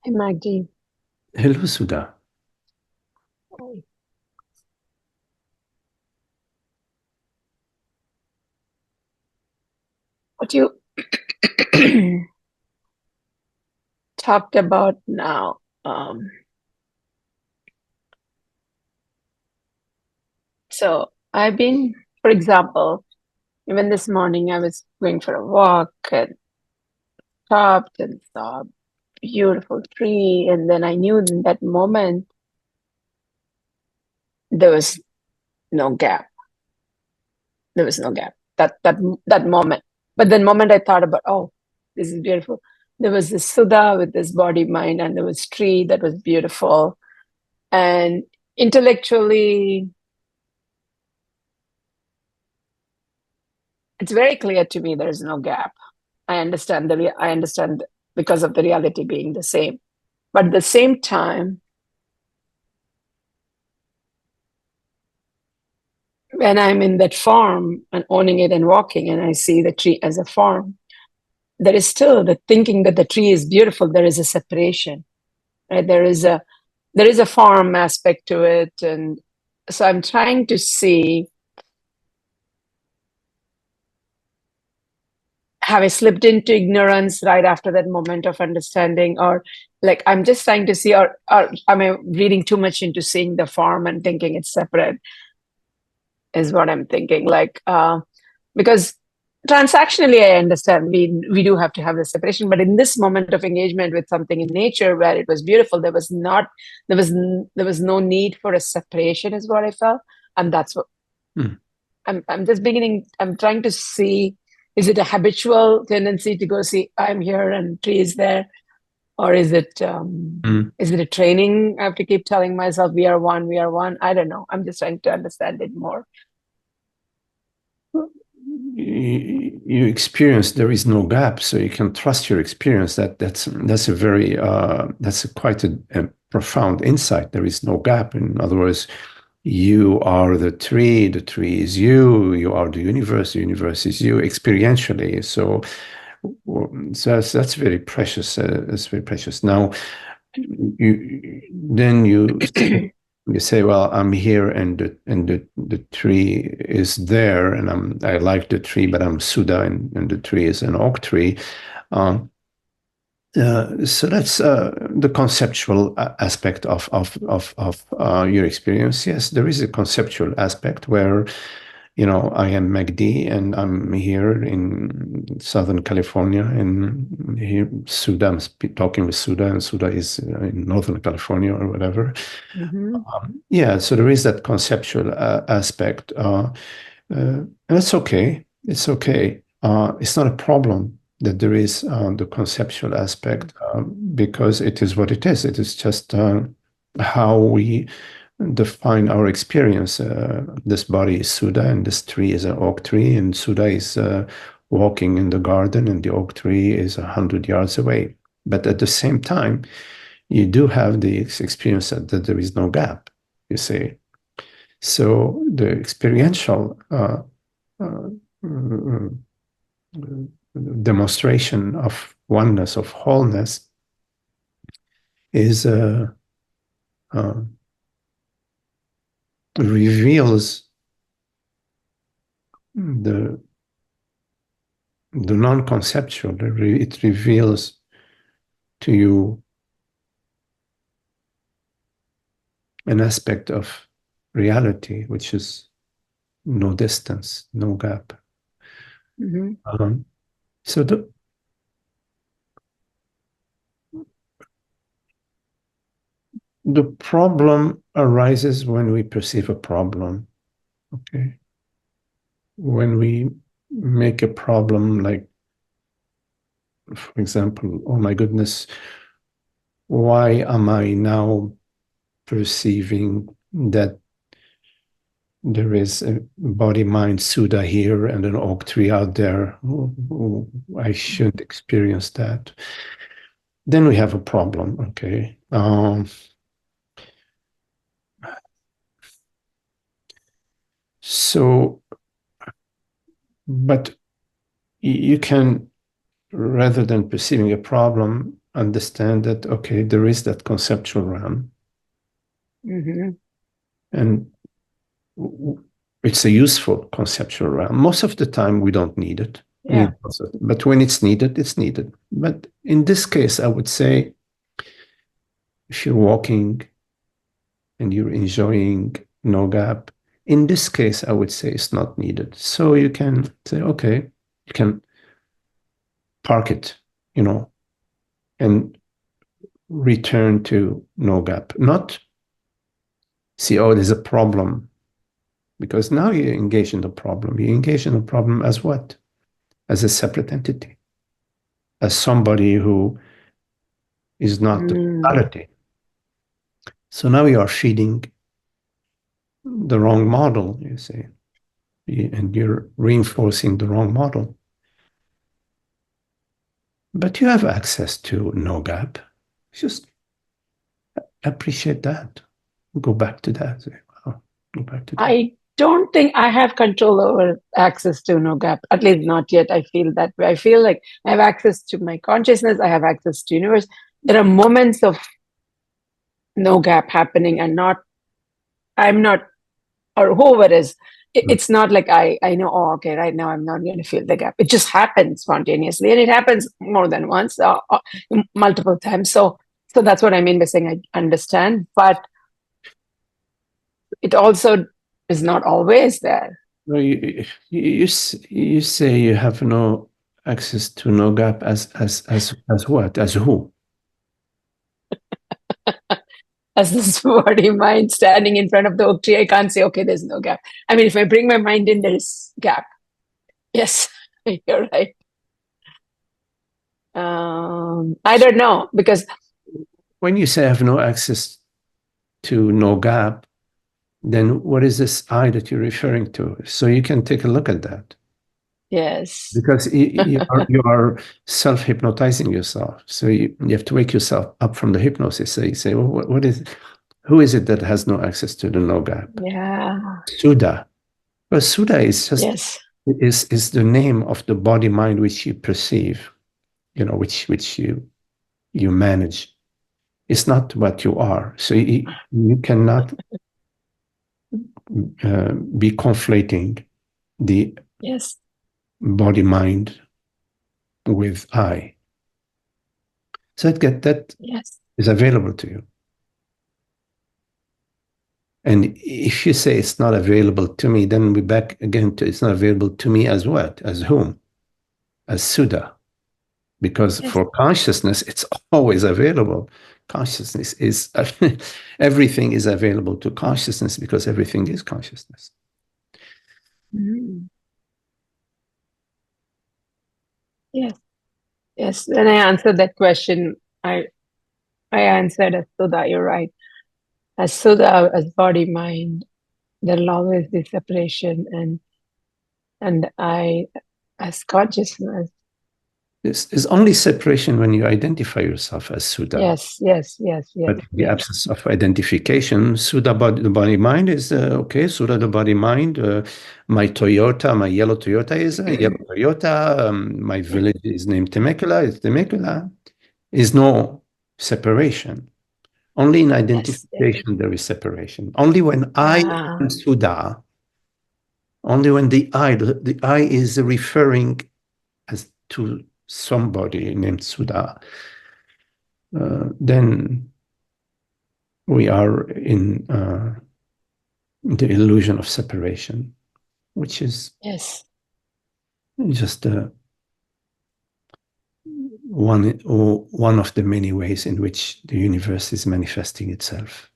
Hey, Magdi. Hello, Sudha. What you talked about now. So I've been, for example, even this morning I was going for a walk and stopped and saw a beautiful tree. And then I knew in that moment there was no gap. There was no gap. That moment. But then moment I thought about, oh, this is beautiful. There was this Sudha with this body, mind, and there was tree that was beautiful. And intellectually, it's very clear to me there's no gap. I understand because of the reality being the same. But at the same time, when I'm in that form and owning it and walking, and I see the tree as a form, there is still the thinking that the tree is beautiful. There is a separation, right? There is a form aspect to it, and so I'm trying to see, have I slipped into ignorance right after that moment of understanding, or like I'm just trying to see, or am I reading too much into seeing the form and thinking it's separate? Is what I'm thinking. Because transactionally, I understand we do have to have the separation, but in this moment of engagement with something in nature where it was beautiful, there was no need for a separation, is what I felt, and that's what Hmm. I'm just beginning. I'm trying to see, is it a habitual tendency to go see I'm here and tree is there, or Hmm. is it a training I have to keep telling myself we are one, we are one? I don't know. I'm just trying to understand it more. You experience there is no gap, so you can trust your experience. That's a very that's quite a profound insight. There is no gap. In other words, you are the tree is you, you are the universe is you experientially. So that's very precious. That's very precious. Now, you say, well, I'm here and the tree is there, and I like the tree, but I'm Suda, and the tree is an oak tree. Um, so that's the conceptual aspect of your experience. Yes, there is a conceptual aspect where, I am Magdi and I'm here in Southern California, and here Suda, talking with Suda, and Suda is in Northern California or whatever. Mhm. Yeah, so there is that conceptual aspect. And it's okay. It's okay. It's not a problem that there is the conceptual aspect because it is what it is. It is just how we define our experience. This body is Suda, and this tree is an oak tree, and Suda is walking in the garden, and the oak tree is 100 yards away. But at the same time, you do have the experience that there is no gap, you see. So the experiential uh, uh, demonstration of oneness, of wholeness, is uh, reveals the non-conceptual. It reveals to you an aspect of reality, which is no distance, no gap. Mhm. So the problem arises when we perceive a problem. Okay. When we make a problem, like, for example, oh my goodness, why am I now perceiving that there is a body mind Suda here and an oak tree out there? I shouldn't experience that. Then we have a problem, okay? So, but you can, rather than perceiving a problem, understand that, okay, there is that conceptual realm, and it's a useful conceptual realm. Most of the time, we don't need it. Yeah. But when it's needed, it's needed. But in this case, I would say if you're walking and you're enjoying no gap, in this case, I would say it's not needed. So you can say, okay, you can park it, and return to no gap. Not see, oh, there's a problem. Because now you engage in the problem. You engage in the problem as what? As a separate entity, as somebody who is not the totality. So now you are feeding the wrong model, you see, and you're reinforcing the wrong model. But you have access to no gap. Just appreciate that. Go back to that. Wow, go back to that. I don't think I have control over access to no gap, at least not yet. I feel that way. I feel like I have access to my consciousness, I have access to universe. There are moments of no gap happening, and I'm not, or whoever is, it's not like I know, oh, okay, right now I'm not going to feel the gap. It just happens spontaneously, and it happens more than once, multiple times. So that's what I mean by saying I understand, but it also is not always there. No, you say you have no access to no gap as what? As who? As this body mind standing in front of the oak tree, I can't say, okay, there's no gap. I mean, if I bring my mind in, there is gap. Yes, you're right. I don't know, because when you say I have no access to no gap, then what is this I that you're referring to? So you can take a look at that. Yes. Because you are self-hypnotizing yourself. So you have to wake yourself up from the hypnosis. So you say, well, who is it that has no access to the no gap? Yeah. Suda. Well, Suda is just Yes. is the name of the body mind which you perceive, which you manage. It's not what you are. So you cannot be conflating the Yes. body mind with I. So that Yes. is available to you. And if you say it's not available to me, then we're back again to it's not available to me as what? As whom? As Suda. Because Yes. for consciousness, it's always available. Consciousness is, everything is available to consciousness because everything is consciousness. Yes. Yes. When I answered that question, I answered as Sudha, you're right. As Sudha, as body mind, there'll always be separation, and I as consciousness. There's only separation when you identify yourself as Suda. Yes. But the absence of identification, Suda, the body mind is okay. Suda, the body mind. My Toyota, my yellow Toyota is a yellow Toyota. My village is named Temecula. It's Temecula. Is no separation. Only in identification there is separation. Only when I am Suda, only when the I is referring as to somebody named Suda, then we are in the illusion of separation, which is just one of the many ways in which the universe is manifesting itself.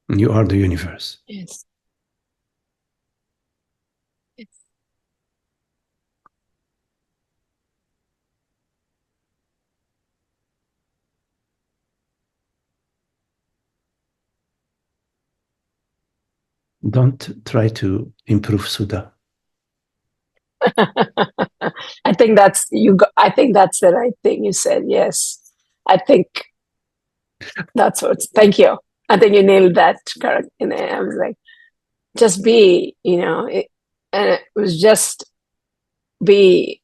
You are the universe. Yes. Yes. Don't try to improve Suda. I think that's I think that's the right thing you said. Yes. I think that's what. Thank you. I think you nailed that correct. I was like, just be, And it was just be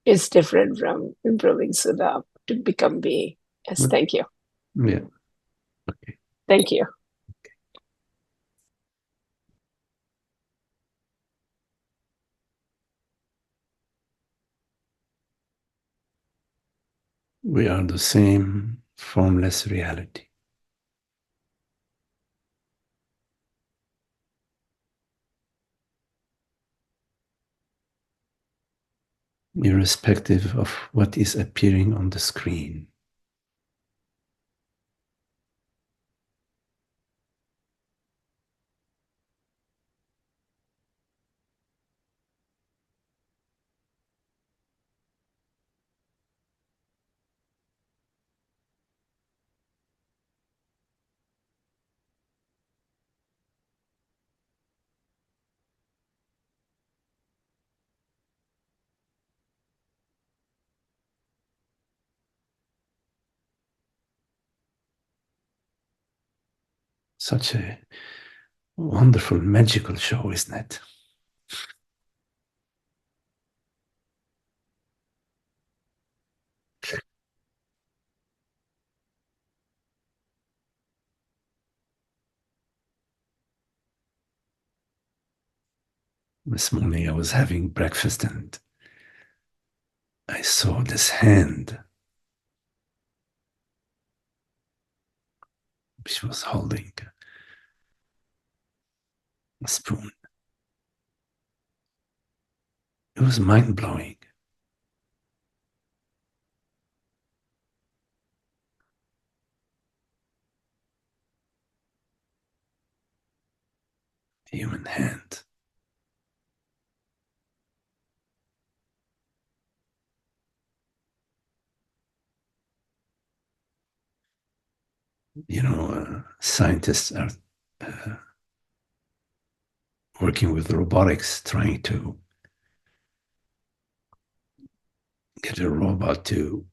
is different from improving Sudha to become be. Yes, thank you. Yeah. Okay. Thank you. We are the same formless reality. Irrespective of what is appearing on the screen. Such a wonderful, magical show, isn't it? This morning I was having breakfast and I saw this hand which was holding a spoon. It was mind blowing. Human hand. Scientists are working with robotics, trying to get a robot to,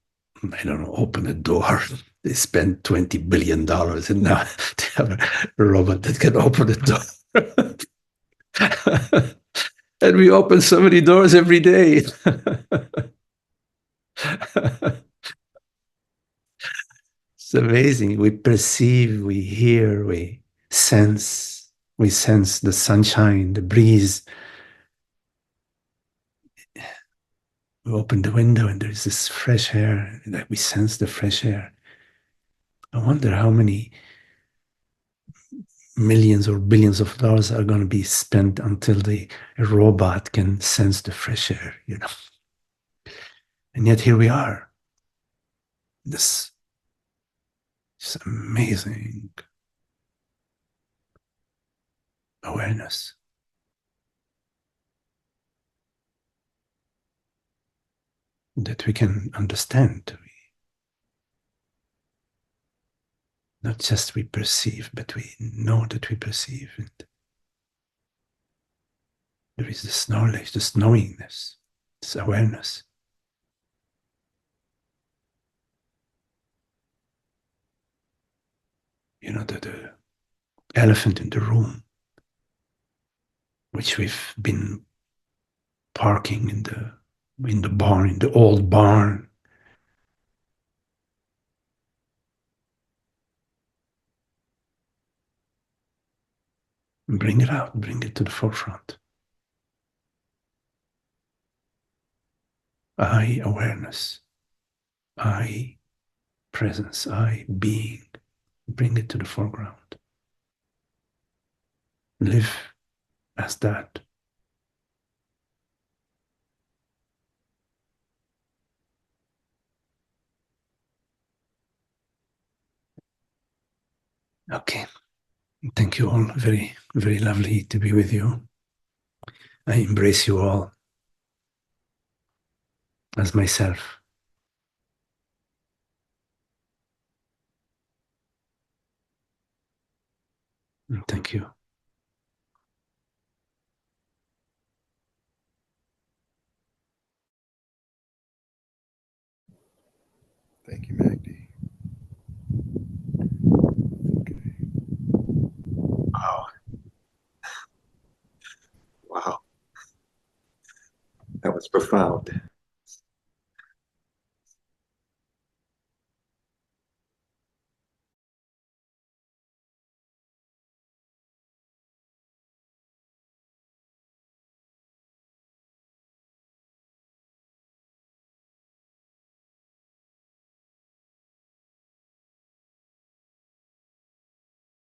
I don't know, open a door. They spent $20 billion and now they have a robot that can open a door. And we open so many doors every day. It's amazing. We perceive, we hear, sense, we sense the sunshine, the breeze. We open the window and there's this fresh air, that we sense the fresh air. I wonder how many millions or billions of dollars are going to be spent until a robot can sense the fresh air, And yet here we are. This is amazing awareness. That we can understand. Not just we perceive, but we know that we perceive. And there is this knowledge, this knowingness, this awareness. The elephant in the room, which we've been parking in the barn, in the old barn. Bring it out, bring it to the forefront. I awareness, I presence, I being. Bring it to the foreground. Live as that. Okay. Thank you all. Very, very lovely to be with you. I embrace you all as myself. Thank you. Thank you, Magdi. Okay. Wow. That's profound.